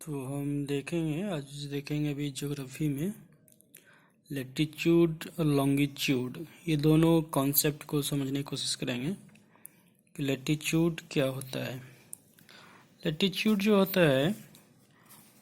तो हम देखेंगे अभी ज्योग्राफी में लैटिट्यूड और लॉन्गिट्यूड, ये दोनों कॉन्सेप्ट को समझने की कोशिश करेंगे कि लैटिट्यूड क्या होता है। लैटिट्यूड जो होता है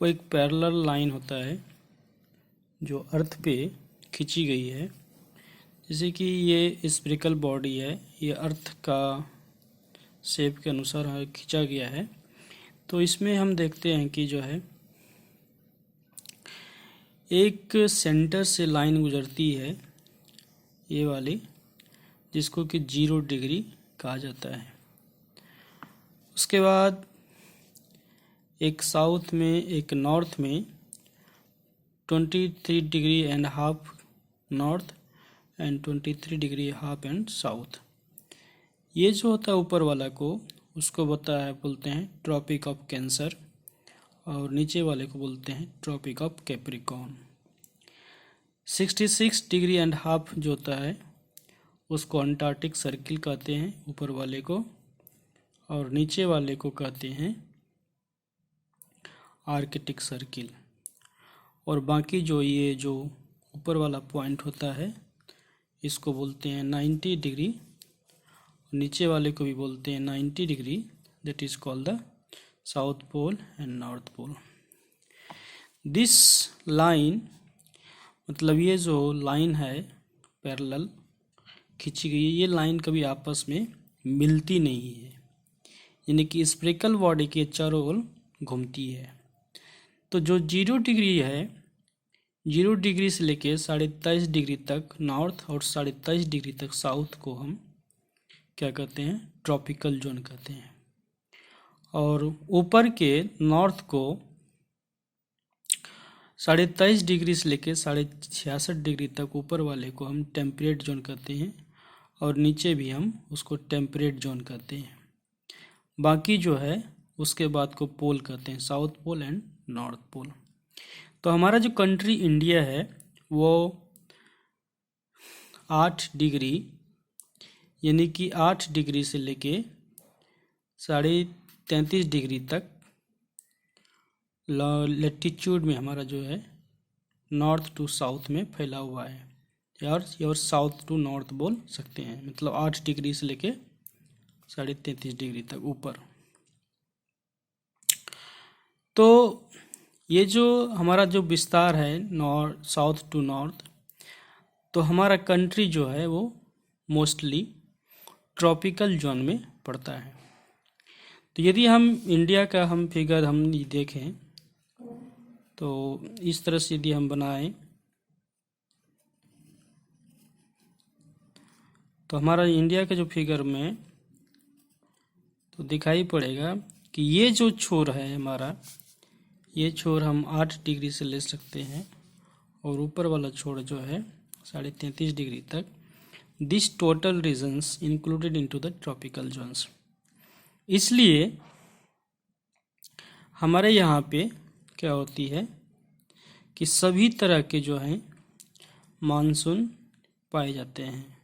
वो एक पैरेलल लाइन होता है जो अर्थ पे खींची गई है। जैसे कि ये स्फेरिकल बॉडी है, ये अर्थ का शेप के अनुसार खींचा गया है। तो इसमें हम देखते हैं कि जो है एक सेंटर से लाइन गुजरती है, ये वाली, जिसको कि 0 डिग्री कहा जाता है। उसके बाद एक साउथ में एक नॉर्थ में 23 degree and half north and 23 degree half and south. ये जो होता है ऊपर वाला को, उसको बोलते हैं ट्रॉपिक ऑफ कैंसर, और नीचे वाले को बोलते हैं tropic of Capricorn. 66 degree and half जो होता है उसको अंटार्कटिक सर्किल कहते हैं ऊपर वाले को, और नीचे वाले को कहते हैं आर्कटिक सर्किल। और बाकी ये जो ऊपर वाला पॉइंट होता है इसको बोलते हैं 90 डिग्री, नीचे वाले को भी बोलते हैं 90 degree, that is called the south pole and north pole. This line, मतलब ये जो लाइन है पैरेलल खींची गई है, ये लाइन कभी आपस में मिलती नहीं है, यानी कि स्फेरिकल बॉडी के चारों ओर घूमती है। तो जो 0 डिग्री है, 0 डिग्री से लेके 23.5 डिग्री तक नॉर्थ और 23.5 डिग्री तक साउथ को हम क्या कहते हैं, ट्रॉपिकल जोन कहते हैं। और ऊपर के नॉर्थ को 23.5 डिग्री से लेके 66 डिग्री तक ऊपर वाले को हम टेम्परेट जोन कहते हैं, और नीचे भी हम उसको टेम्परेट जोन कहते हैं। बाकी जो है उसके बाद को पोल कहते हैं, south pole and north pole. तो हमारा जो कंट्री इंडिया है वो 8 डिग्री, यानी कि 8 डिग्री से लेके 33.5 डिग्री तक लैटिट्यूड में हमारा जो है नॉर्थ टू साउथ में फैला हुआ है, और साउथ टू नॉर्थ बोल सकते हैं, मतलब 8 डिग्री से लेके 33.5 डिग्री तक ऊपर। तो ये जो हमारा जो विस्तार है नॉर्थ, साउथ टू नॉर्थ, तो हमारा कंट्री जो है वो मोस्टली ट्रॉपिकल जोन में पड़ता है। तो यदि हम इंडिया का फिगर हम देखें तो इस तरह से यदि हम बनाएं तो हमारा इंडिया के जो फिगर में तो दिखाई पड़ेगा कि ये जो छोर है हमारा, ये छोर हम 8 डिग्री से ले सकते हैं, और ऊपर वाला छोर जो है 33.5 डिग्री तक। This total regions included into the tropical zones. इसलिए हमारे यहाँ पे क्या होती है कि सभी तरह के जो हैं मानसून पाए जाते हैं।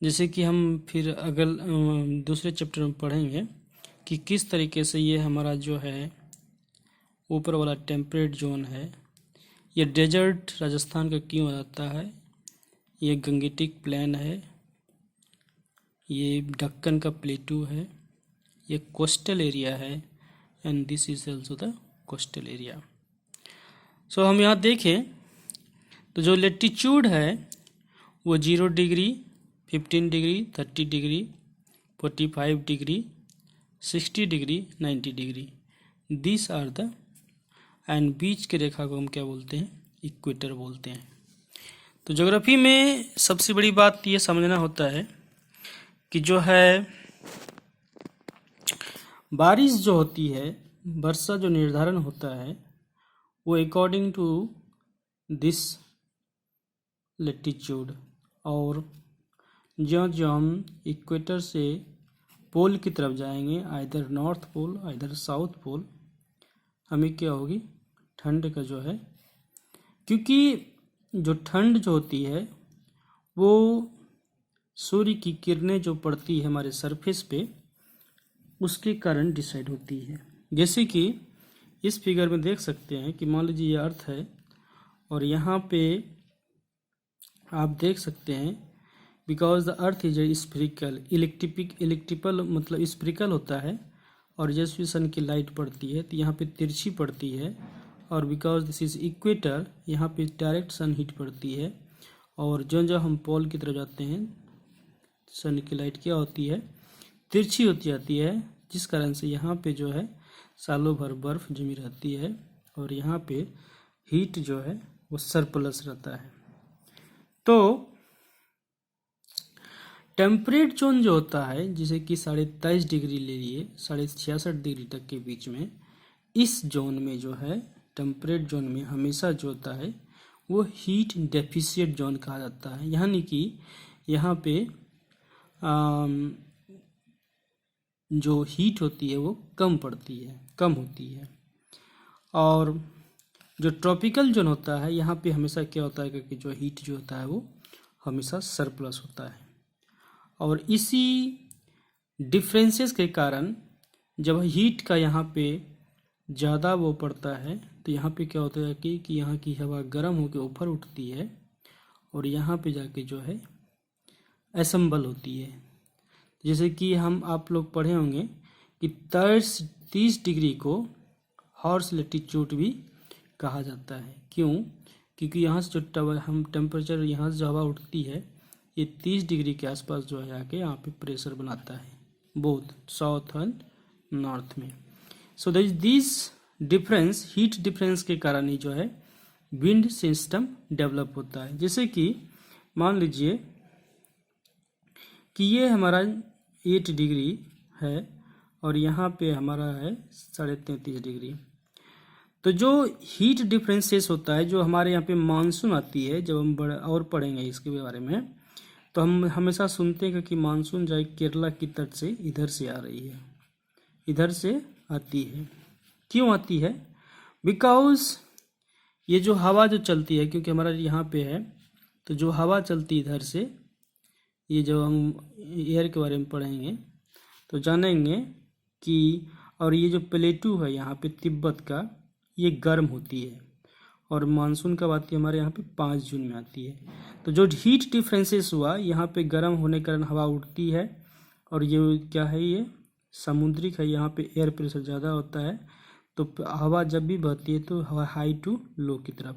जैसे कि हम फिर अगल दूसरे चैप्टर में पढ़ेंगे कि किस तरीके से ये हमारा जो है ऊपर वाला टेम्परेट जोन है, ये डेजर्ट राजस्थान का क्यों आता है, ये गंगेटिक प्लेन है, ये दक्कन का प्लेटू है, ये कोस्टल एरिया है, and this is also the coastal area. So हम यहाँ देखें तो जो लैटिट्यूड है वो 0 degree, 15 degree, 30 degree, 45 degree, 60 degree, 90 degree, this are the, and बीच के रेखा को हम क्या बोलते हैं, इक्वेटर बोलते हैं। तो ज्योग्राफी में सबसे बड़ी बात ये समझना होता है कि जो है बारिश जो होती है, वर्षा जो निर्धारण होता है वो अकॉर्डिंग टू दिस लैटिट्यूड, और ज्यों हम इक्वेटर से पोल की तरफ जाएंगे, either north pole either south pole, हमें क्या होगी, ठंड का जो है, क्योंकि जो ठंड जो होती है वो सूर्य की किरणें जो पड़ती है हमारे सरफेस पे उसके कारण डिसाइड होती है। जैसे कि इस फिगर में देख सकते हैं कि मान लीजिए ये अर्थ है और यहाँ पे आप देख सकते हैं because the earth is a spherical, electrical मतलब स्फेरिकल होता है और जैसे सन की लाइट पड़ती है तो यहाँ पे तिरछी पड़ती है, और बिकॉज दिस इज इक्वेटर यहाँ पे डायरेक्ट सन हीट पड़ती है, और जो हम पोल की तरफ जाते हैं सन की लाइट क्या होती है, तिरछी होती जाती है, जिस कारण से यहाँ पे जो है सालों भर बर्फ जमी रहती है और यहाँ पे हीट जो है वो सरप्लस रहता है। तो टेम्परेट जोन जो होता है जिसे कि 23.5 डिग्री ले लिए 66.5 डिग्री तक के बीच में, इस जोन में जो है टेम्परेट जोन में हमेशा जो होता है वो हीट डेफिशिएंट जोन कहा जाता है, यानी कि यहाँ पे जो हीट होती है वो कम होती है। और जो ट्रॉपिकल जोन होता है यहाँ पे हमेशा क्या होता है कि जो हीट जो होता है वो हमेशा सरप्लस होता है। और इसी डिफरेंसेस के कारण जब हीट का यहाँ पे ज़्यादा वो पड़ता है तो यहाँ पे क्या होता है कि यहाँ की हवा गर्म होकर ऊपर उठती है और यहाँ पे जाके जो है असम्बल होती है। जैसे कि आप लोग पढ़े होंगे कि 30 डिग्री को हॉर्स लैटिट्यूड भी कहा जाता है। क्यों? क्योंकि यहाँ से जो हम टेम्परेचर यहाँ से जो हवा उठती है ये 30 डिग्री के आसपास जो है आके यहाँ पे प्रेशर बनाता है, बोथ साउथ एंड नॉर्थ में। So this difference, heat difference के कारण ही जो है विंड सिस्टम डेवलप होता है। जैसे कि मान लीजिए कि ये हमारा 8 डिग्री है और यहाँ पे हमारा है 33.5 डिग्री। तो जो हीट डिफरेंसेस होता है, जो हमारे यहाँ पे मानसून आती है, जब हम और पढ़ेंगे इसके बारे में, तो हम हमेशा सुनते हैं कि मानसून जो है केरला की तट से इधर से आ रही है, इधर से आती है। क्यों आती है? बिकॉज ये जो हवा जो चलती है, क्योंकि हमारा यहाँ पे है, तो जो हवा चलती है इधर से, ये जो हम एयर के बारे में पढ़ेंगे तो जानेंगे कि, और ये जो प्लेटू है यहाँ पे तिब्बत का, ये गर्म होती है और मानसून कब आती है हमारे यहाँ पे 5 जून में आती है। तो जो हीट डिफरेंसेस हुआ, यहाँ पे गर्म होने के कारण हवा उठती है और ये क्या है, ये समुद्रिक है, यहाँ पे एयर प्रेशर ज़्यादा होता है, तो हवा जब भी बहती है तो हवा हाई टू लो की तरफ,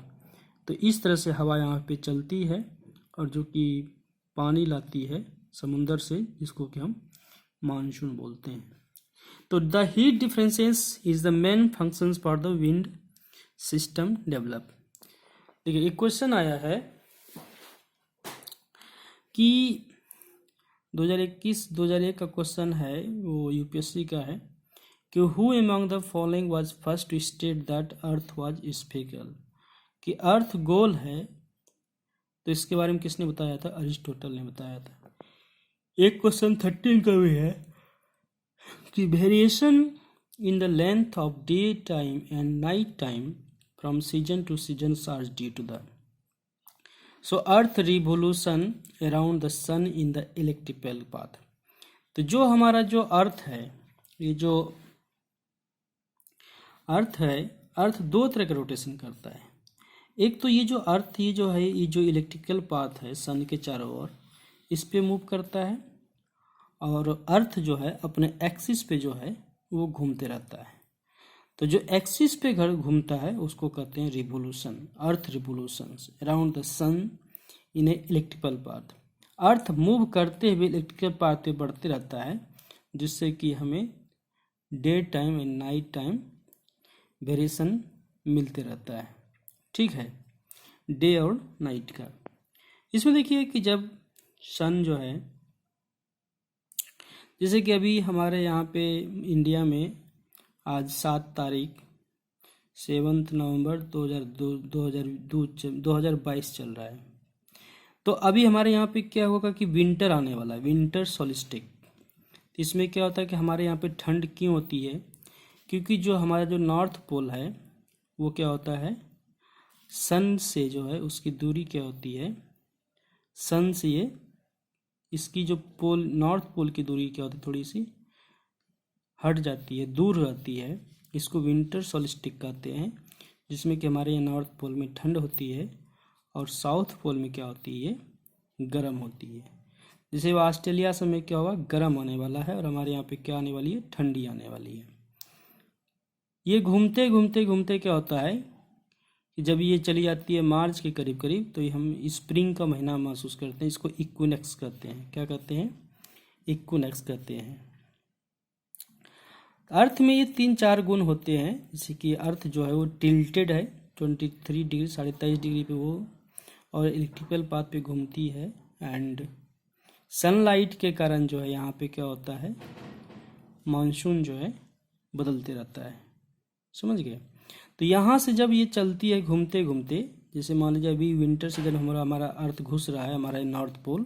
तो इस तरह से हवा यहाँ पे चलती है और जो कि पानी लाती है समुंदर से, जिसको कि हम मानसून बोलते हैं। तो the heat differences is the main functions for the wind system develop. देखिए एक क्वेश्चन आया है कि 2001 का क्वेश्चन है, वो यूपीएससी का है कि who among the following was first to state that earth was spherical, कि अर्थ गोल है। तो इसके बारे में किसने बताया था? अरिस्टोटल ने बताया था। एक क्वेश्चन 13 का भी है कि variation in the length of daytime and night time from season to season are due to the earth revolution around the sun in the elliptical path। तो जो हमारा जो अर्थ है, ये जो अर्थ है, अर्थ 2 तरह का रोटेशन करता है। एक तो ये जो अर्थ, ये जो है, ये जो इलेक्ट्रिकल पाथ है सन के चारों ओर, इस पे मूव करता है, और अर्थ जो है अपने एक्सिस पे जो है वो घूमते रहता है। तो जो एक्सिस पे घर घूमता है उसको कहते हैं revolution, earth revolution around the sun in a elliptical path. Earth move करते हुए इलेक्ट्रिकल पाथ पे बढ़ते रहता है, जिससे कि हमें day time and night time variation मिलते रहता है। ठीक है, डे और नाइट का। इसमें देखिए कि जब सन जो है, जैसे कि अभी हमारे यहाँ पे इंडिया में आज 7 तारीख 7 नवंबर 2022 चल रहा है। तो अभी हमारे यहाँ पे क्या होगा कि विंटर आने वाला है, विंटर सोलिस्टिक। इसमें क्या होता है कि हमारे यहाँ पे ठंड क्यों होती है? क्योंकि जो हमारा जो नॉर्थ पोल है वो क्या होता है, सन से जो है उसकी दूरी क्या होती है, सन से ये इसकी जो पोल, नॉर्थ पोल की दूरी क्या होती है, थोड़ी सी हट जाती है, दूर रहती है, इसको विंटर सोल्स्टिस कहते हैं, जिसमें कि हमारे यहाँ नॉर्थ पोल में ठंड होती है और साउथ पोल में क्या होती है, गर्म होती है। जैसे वो ऑस्ट्रेलिया से में क्या होगा, गर्म आने वाला है, और हमारे यहाँ पे क्या आने वाली है, ठंडी आने वाली है। ये घूमते घूमते घूमते क्या होता है कि जब ये चली जाती है मार्च के करीब करीब, तो ये हम स्प्रिंग का महीना महसूस करते हैं। इसको इक्विनेक्स कहते हैं। क्या कहते हैं, इक्विनेक्स कहते हैं। अर्थ में ये 3-4 गुण होते हैं, जैसे कि अर्थ जो है वो टिल्टेड है 23 डिग्री 23.5 डिग्री पे वो, और इलिप्टिकल पाथ पे घूमती है। एंड सनलाइट के कारण जो है यहाँ पे क्या होता है, मानसून जो है बदलते रहता है। समझ गए। तो यहाँ से जब ये चलती है घूमते घूमते, जैसे मान लीजिए अभी विंटर सीजन हमारा अर्थ घुस रहा है हमारा नॉर्थ पोल,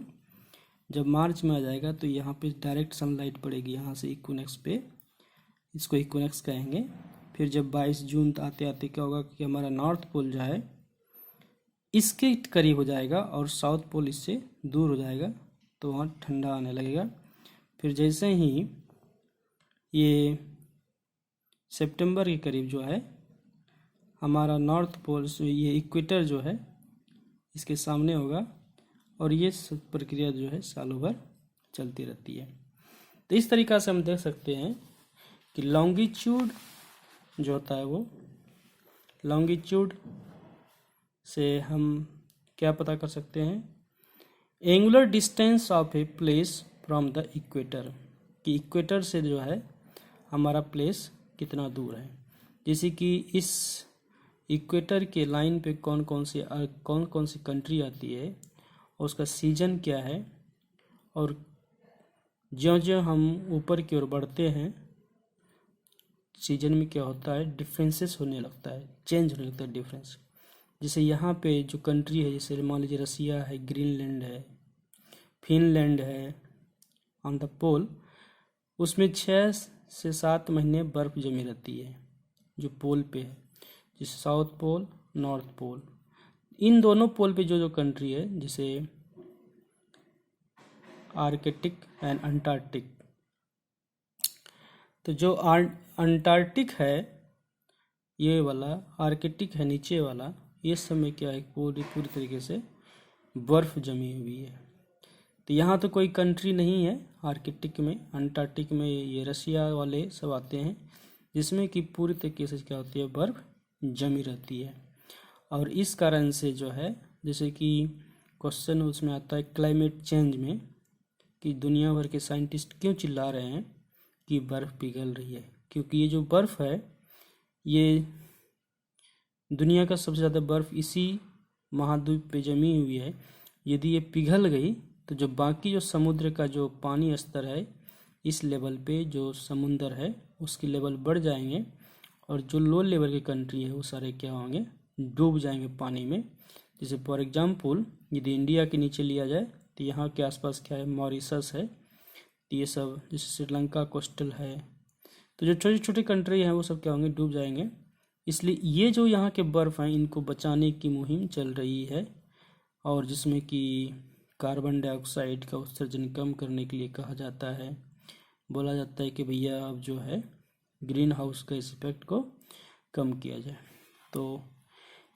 जब मार्च में आ जाएगा तो यहाँ पे डायरेक्ट सनलाइट पड़ेगी यहाँ से इक्विनेक्स पे, इसको इक्विनेक्स कहेंगे। फिर जब 22 जून आते आते क्या होगा कि हमारा नॉर्थ पोल जो है इसके करीब हो जाएगा और साउथ पोल इससे दूर हो जाएगा, तो वहाँ ठंडा आने लगेगा। फिर जैसे ही ये सितंबर के करीब जो है हमारा नॉर्थ पोल, ये इक्वेटर जो है इसके सामने होगा, और ये प्रक्रिया जो है सालों भर चलती रहती है। तो इस तरीक़ा से हम देख सकते हैं कि लॉन्गिट्यूड जो होता है वो, लॉन्गिट्यूड से हम क्या पता कर सकते हैं, angular distance of a place from the equator, कि इक्वेटर से जो है हमारा प्लेस कितना दूर है। जैसे कि इस इक्वेटर के लाइन पे कौन कौन सी कंट्री आती है, और उसका सीजन क्या है, और ज्यों-ज्यों हम ऊपर की ओर बढ़ते हैं सीजन में क्या होता है, डिफरेंसेस होने लगता है, चेंज होने लगता है डिफरेंस। जैसे यहाँ पे जो कंट्री है, जैसे मान लीजिए रसिया है, ग्रीनलैंड है, फिनलैंड है ऑन द पोल, उसमें 6 से 7 महीने बर्फ़ जमी रहती है जो पोल पे है, जैसे साउथ पोल, नॉर्थ पोल। इन दोनों पोल पे जो जो कंट्री है, जैसे आर्कटिक एंड अंटार्कटिक, तो जो अंटार्कटिक है ये वाला, आर्कटिक है नीचे वाला, ये सब में क्या है, पूरी तरीके से बर्फ़ जमी हुई है। तो यहाँ तो कोई कंट्री नहीं है आर्कटिक में, अंटार्कटिक में ये रसिया वाले सब आते हैं, जिसमें कि पूरी तरीके से क्या होती है, बर्फ़ जमी रहती है। और इस कारण से जो है, जैसे कि क्वेश्चन उसमें आता है क्लाइमेट चेंज में, कि दुनिया भर के साइंटिस्ट क्यों चिल्ला रहे हैं कि बर्फ़ पिघल रही है, क्योंकि ये जो बर्फ़ है ये दुनिया का सबसे ज़्यादा बर्फ़ इसी महाद्वीप पे जमी हुई है। यदि ये पिघल गई तो जो बाकी जो समुद्र का जो पानी स्तर है, इस लेवल पे जो समुंदर है उसके लेवल बढ़ जाएंगे, और जो लो लेवल की कंट्री है वो सारे क्या होंगे, डूब जाएंगे पानी में। जैसे फॉर एग्जांपल यदि इंडिया के नीचे लिया जाए तो यहाँ के आसपास क्या है, मॉरिशस है, तो ये सब जैसे श्रीलंका कोस्टल है, तो जो छोटे छोटे कंट्री हैं वो सब क्या होंगे, डूब जाएंगे। इसलिए ये जो यहाँ के बर्फ़ हैं इनको बचाने की मुहिम चल रही है, और जिसमें कि कार्बन डाइऑक्साइड का उत्सर्जन कम करने के लिए कहा जाता है, बोला जाता है कि भैया अब जो है ग्रीन हाउस का इस इफेक्ट को कम किया जाए। तो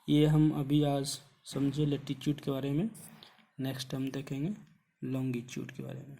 ये हम अभी आज समझे लैटिट्यूड के बारे में, नेक्स्ट हम देखेंगे लॉन्गिट्यूड के बारे में।